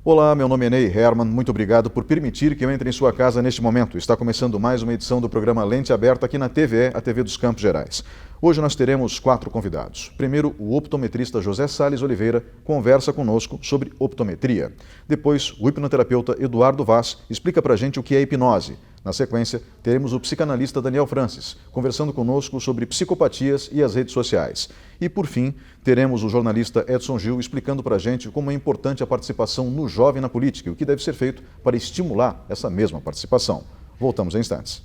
Olá, meu nome é Ney Herman, muito obrigado por permitir que eu entre em sua casa neste momento. Está começando mais uma edição do programa Lente Aberta aqui na TVE, a TV dos Campos Gerais. Hoje nós teremos 4 convidados. Primeiro, o optometrista José Salles Oliveira conversa conosco sobre optometria. Depois, o hipnoterapeuta Eduardo Vaz explica pra gente o que é hipnose. Na sequência, teremos o psicanalista Daniel Francis, conversando conosco sobre psicopatias e as redes sociais. E, por fim, teremos o jornalista Edson Gil explicando para a gente como é importante a participação no jovem na política e o que deve ser feito para estimular essa mesma participação. Voltamos em instantes.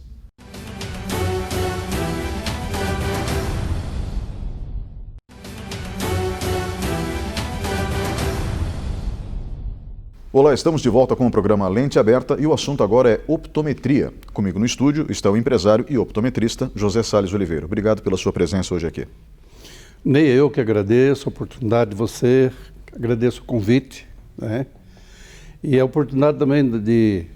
Olá, estamos de volta com o programa Lente Aberta e o assunto agora é optometria. Comigo no estúdio está o empresário e optometrista José Salles Oliveira. Obrigado pela sua presença hoje aqui. Ney, eu que agradeço a oportunidade de você, agradeço o convite, né? E a oportunidade também de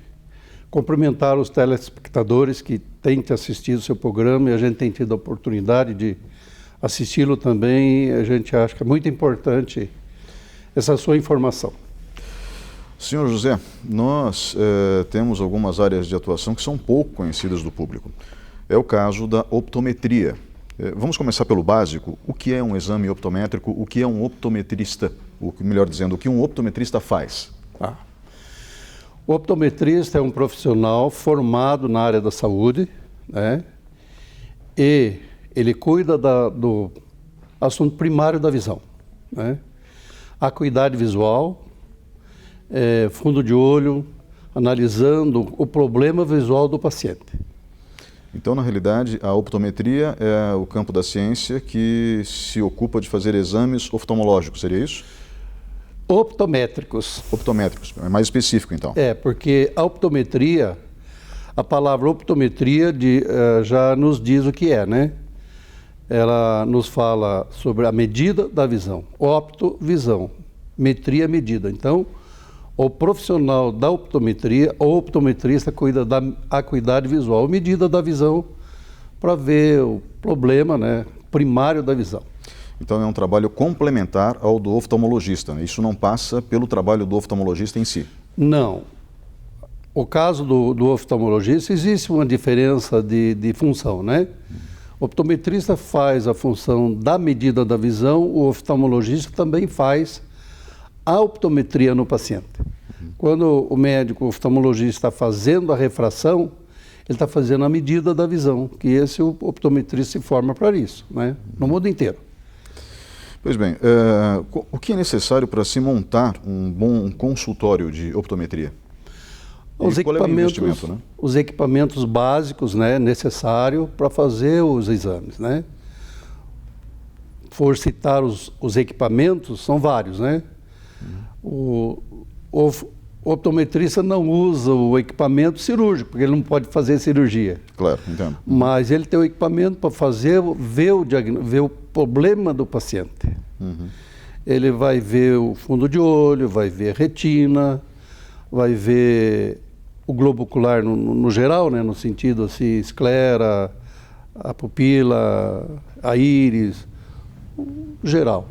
cumprimentar os telespectadores que têm te assistido ao seu programa e a gente tem tido a oportunidade de assisti-lo também. A gente acha que é muito importante essa sua informação. Senhor José, nós temos algumas áreas de atuação que são pouco conhecidas do público. É o caso da optometria. Vamos começar pelo básico. O que é um exame optométrico? O que é um optometrista? Melhor dizendo, o que um optometrista faz? O optometrista é um profissional formado na área da saúde, né? E ele cuida do assunto primário da visão, né? Acuidade visual, fundo de olho, analisando o problema visual do paciente. Então, na realidade, a optometria é o campo da ciência que se ocupa de fazer exames oftalmológicos, seria isso? Optométricos. Optométricos, é mais específico então. Porque a optometria, a palavra optometria já nos diz o que é, né? Ela nos fala sobre a medida da visão. Opto, visão. Metria, medida. Então, o profissional da optometria, o optometrista, cuida da acuidade visual, medida da visão, para ver o problema, né, primário da visão. Então é um trabalho complementar ao do oftalmologista, né? Isso não passa pelo trabalho do oftalmologista em si? Não. O caso do oftalmologista, existe uma diferença de função, né? O optometrista faz a função da medida da visão, o oftalmologista também faz a optometria no paciente. Quando o médico oftalmologista está fazendo a refração, ele está fazendo a medida da visão, que esse o optometrista se forma para isso, né? No mundo inteiro. Pois bem, o que é necessário para se montar um bom consultório de optometria? Qual é o investimento, né? Os equipamentos básicos, né, necessários para fazer os exames, né? For citar os equipamentos, são vários, né? O optometrista não usa o equipamento cirúrgico, porque ele não pode fazer cirurgia. Claro, entendo. Mas ele tem o equipamento para ver o problema do paciente. Ele vai ver o fundo de olho, vai ver a retina, vai ver o globo ocular no geral, né, no sentido assim, esclera, a pupila, a íris, geral.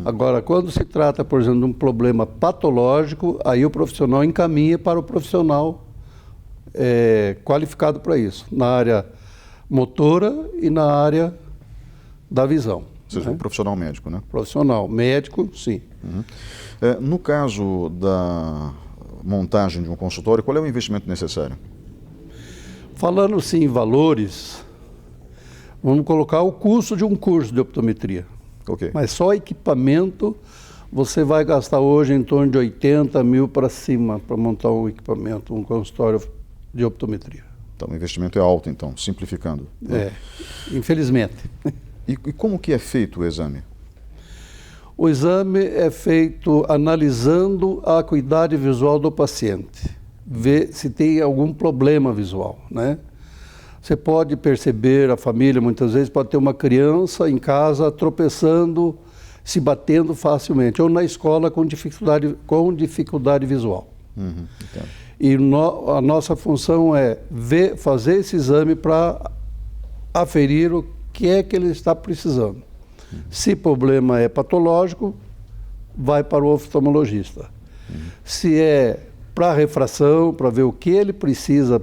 Agora, quando se trata, por exemplo, de um problema patológico, aí o profissional encaminha para o profissional qualificado para isso, na área motora e na área da visão. Ou seja, um profissional médico, né? Profissional médico, sim. No caso da montagem de um consultório, qual é o investimento necessário? Falando sim em valores, vamos colocar o custo de um curso de optometria. Okay. Mas só equipamento, você vai gastar hoje em torno de 80 mil para cima para montar um equipamento, um consultório de optometria. Então o investimento é alto, então, simplificando. Infelizmente. E como que é feito o exame? O exame é feito analisando a acuidade visual do paciente, ver se tem algum problema visual, né? Você pode perceber, a família muitas vezes pode ter uma criança em casa tropeçando, se batendo facilmente, ou na escola com dificuldade visual. E a nossa função é fazer esse exame para aferir o que é que ele está precisando. Se o problema é patológico, vai para o oftalmologista. se é para refração, para ver o que ele precisa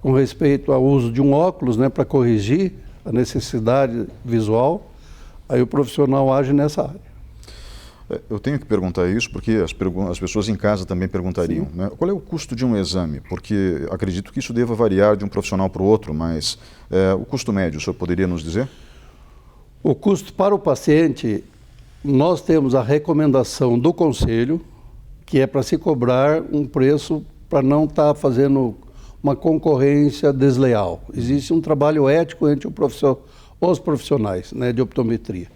com respeito ao uso de um óculos, né, para corrigir a necessidade visual, aí o profissional age nessa área. Eu tenho que perguntar isso porque as pessoas em casa também perguntariam, né? Qual é o custo de um exame? Porque acredito que isso deva variar de um profissional para o outro, mas o custo médio, o senhor poderia nos dizer? O custo para o paciente, nós temos a recomendação do conselho, que é para se cobrar um preço para não estar fazendo uma concorrência desleal. Existe um trabalho ético entre os profissionais, né, de optometria,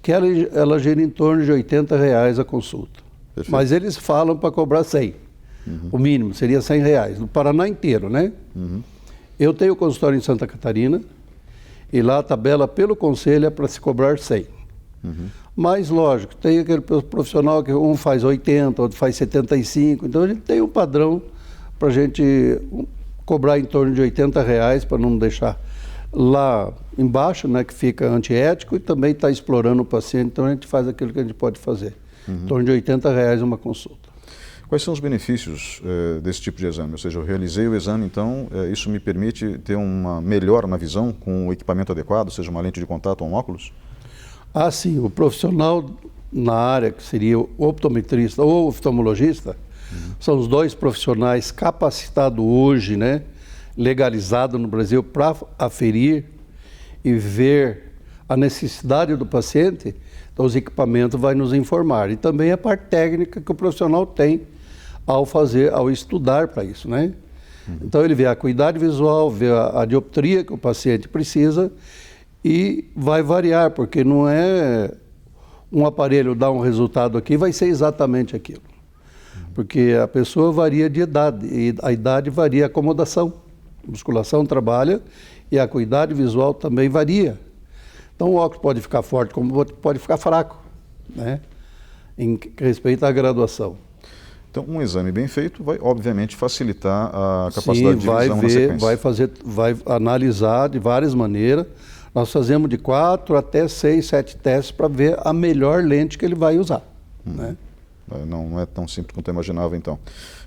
que ela gira em torno de R$80 a consulta. Perfeito. Mas eles falam para cobrar 100. O mínimo seria R$100, no Paraná inteiro, né? Eu tenho consultório em Santa Catarina e lá a tabela pelo conselho é para se cobrar 100. Mas, lógico, tem aquele profissional que um faz 80, outro faz 75, então a gente tem um padrão para a gente cobrar em torno de R$80 para não deixar lá embaixo, né, que fica antiético, e também está explorando o paciente, então a gente faz aquilo que a gente pode fazer. Em torno de R$80 uma consulta. Quais são os benefícios desse tipo de exame? Ou seja, eu realizei o exame, então isso me permite ter uma melhora na visão com o equipamento adequado, seja uma lente de contato ou um óculos? Ah, sim. O profissional na área, que seria o optometrista ou oftalmologista, são os dois profissionais capacitados hoje, né, legalizado no Brasil para aferir e ver a necessidade do paciente. Então os equipamentos vão nos informar. E também a parte técnica que o profissional tem ao estudar para isso, né? Então ele vê a acuidade visual, vê a dioptria que o paciente precisa e vai variar, porque não é um aparelho dar um resultado aqui, vai ser exatamente aquilo. Porque a pessoa varia de idade, e a idade varia a acomodação. A musculação trabalha e a acuidade visual também varia. Então o óculos pode ficar forte, como pode ficar fraco, né? Em respeito à graduação. Então um exame bem feito vai, obviamente, facilitar a capacidade de visão na sequência. Vai analisar de várias maneiras. Nós fazemos de 4 até 6, 7 testes para ver a melhor lente que ele vai usar, né? Não é tão simples quanto eu imaginava, então.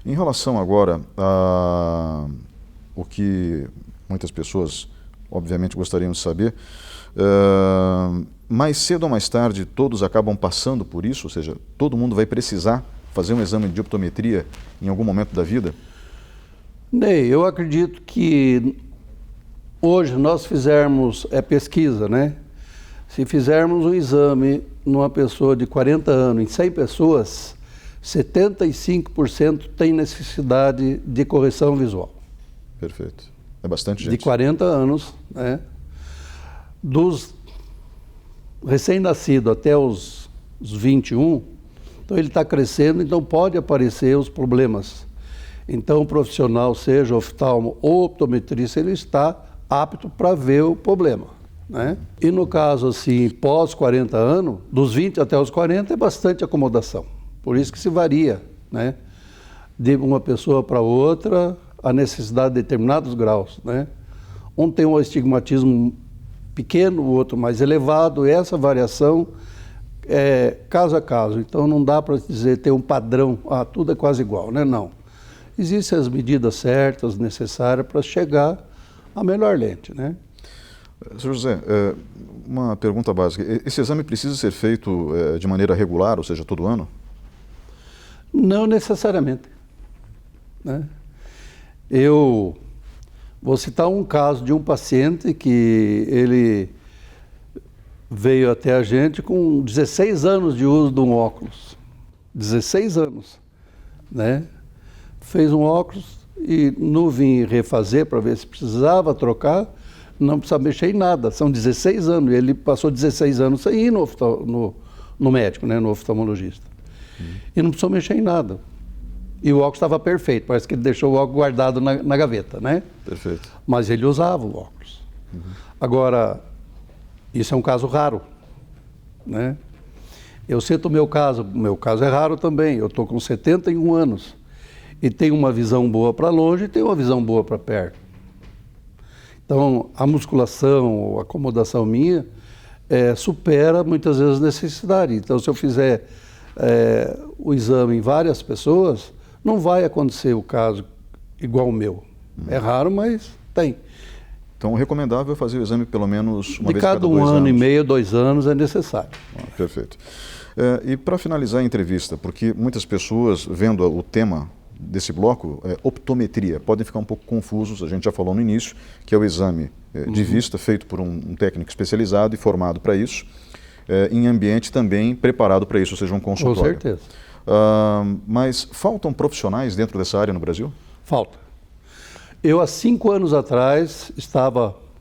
Em relação agora a o que muitas pessoas, obviamente, gostariam de saber, mais cedo ou mais tarde, todos acabam passando por isso? Ou seja, todo mundo vai precisar fazer um exame de optometria em algum momento da vida? Ney, eu acredito que hoje nós fizermos pesquisa, né? Se fizermos um exame numa pessoa de 40 anos, em 100 pessoas, 75% tem necessidade de correção visual. Perfeito. É bastante gente. De 40 anos, né? Dos recém-nascidos até os 21, então ele está crescendo, então pode aparecer os problemas. Então o profissional, seja oftalmo ou optometrista, ele está apto para ver o problema, né? E no caso assim, pós 40 anos, dos 20 até os 40 é bastante acomodação. Por isso que se varia, né, de uma pessoa para outra, a necessidade de determinados graus, né? Um tem um astigmatismo pequeno, o outro mais elevado, e essa variação é caso a caso. Então não dá para dizer, ter um padrão, tudo é quase igual, né? Não. Existem as medidas certas, necessárias para chegar à melhor lente, né? Sr. José, uma pergunta básica. Esse exame precisa ser feito de maneira regular, ou seja, todo ano? Não necessariamente, né? Eu vou citar um caso de um paciente que ele veio até a gente com 16 anos de uso de um óculos. 16 anos, né? Fez um óculos e não vim refazer para ver se precisava trocar, não precisava mexer em nada. São 16 anos, e ele passou 16 anos sem ir no médico, né? No oftalmologista. E não precisou mexer em nada. E o óculos estava perfeito, parece que ele deixou o óculos guardado na gaveta, né? Perfeito. Mas ele usava o óculos. Agora, isso é um caso raro, né? Eu cito o meu caso é raro também. Eu estou com 71 anos e tenho uma visão boa para longe e tenho uma visão boa para perto. Então, a musculação, a acomodação minha supera muitas vezes a necessidade. Então, se eu fizer o exame em várias pessoas, não vai acontecer o caso igual o meu. É raro, mas tem. Então, o recomendável é fazer o exame pelo menos uma vez cada cada 2 anos. De cada 1 ano e meio, 2 anos é necessário. Perfeito. E para finalizar a entrevista, porque muitas pessoas, vendo o tema desse bloco, optometria, podem ficar um pouco confusos, a gente já falou no início, que é o exame de vista feito por um técnico especializado e formado para isso, em ambiente também preparado para isso, ou seja, um consultório. Com certeza. Mas faltam profissionais dentro dessa área no Brasil? Falta. Eu, há 5 anos atrás,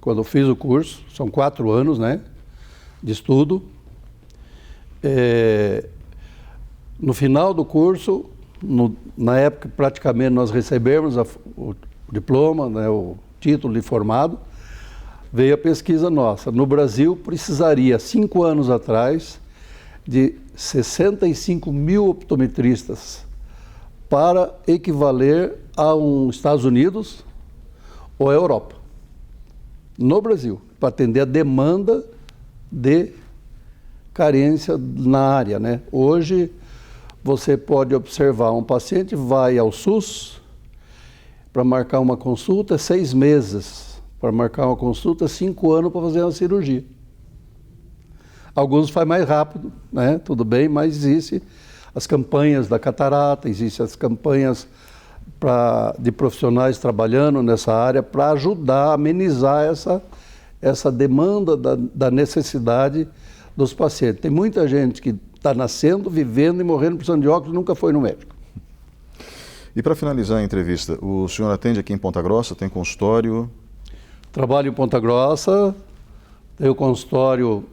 quando eu fiz o curso, são 4 anos, né, de estudo. No final do curso, na época praticamente nós recebemos o diploma, né, o título de formado, veio a pesquisa nossa. No Brasil, precisaria, 5 anos atrás, de 65 mil optometristas para equivaler a Estados Unidos ou a Europa. No Brasil, para atender a demanda de carência na área, né? Hoje, você pode observar um paciente, vai ao SUS para marcar uma consulta, 6 meses. Para marcar uma consulta, 5 anos para fazer uma cirurgia. Alguns faz mais rápido, né? Tudo bem, mas existe as campanhas da catarata, existem as campanhas de profissionais trabalhando nessa área para ajudar a amenizar essa demanda da necessidade dos pacientes. Tem muita gente que está nascendo, vivendo e morrendo precisando de óculos e nunca foi no médico. E para finalizar a entrevista, o senhor atende aqui em Ponta Grossa, tem consultório? Trabalho em Ponta Grossa, tenho consultório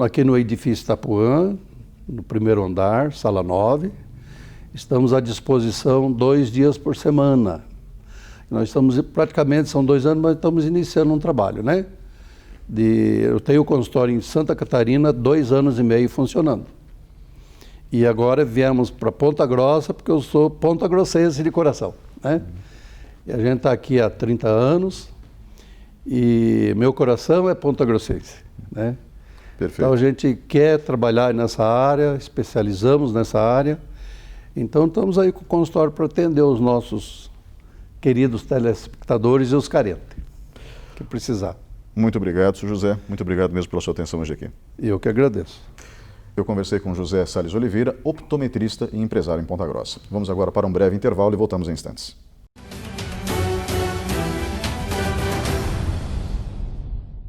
aqui no edifício Itapuã, no 1º andar, sala 9. Estamos à disposição 2 dias por semana. Nós estamos, praticamente, são 2 anos, mas estamos iniciando um trabalho, né? Eu tenho o consultório em Santa Catarina, 2 anos e meio funcionando. E agora viemos para Ponta Grossa, porque eu sou pontagrossense de coração, né? E a gente está aqui há 30 anos e meu coração é pontagrossense, né? Perfeito. Então a gente quer trabalhar nessa área, especializamos nessa área. Então estamos aí com o consultório para atender os nossos queridos telespectadores e os carentes que precisar. Muito obrigado, senhor José. Muito obrigado mesmo pela sua atenção hoje aqui. Eu que agradeço. Eu conversei com José Salles Oliveira, optometrista e empresário em Ponta Grossa. Vamos agora para um breve intervalo e voltamos em instantes.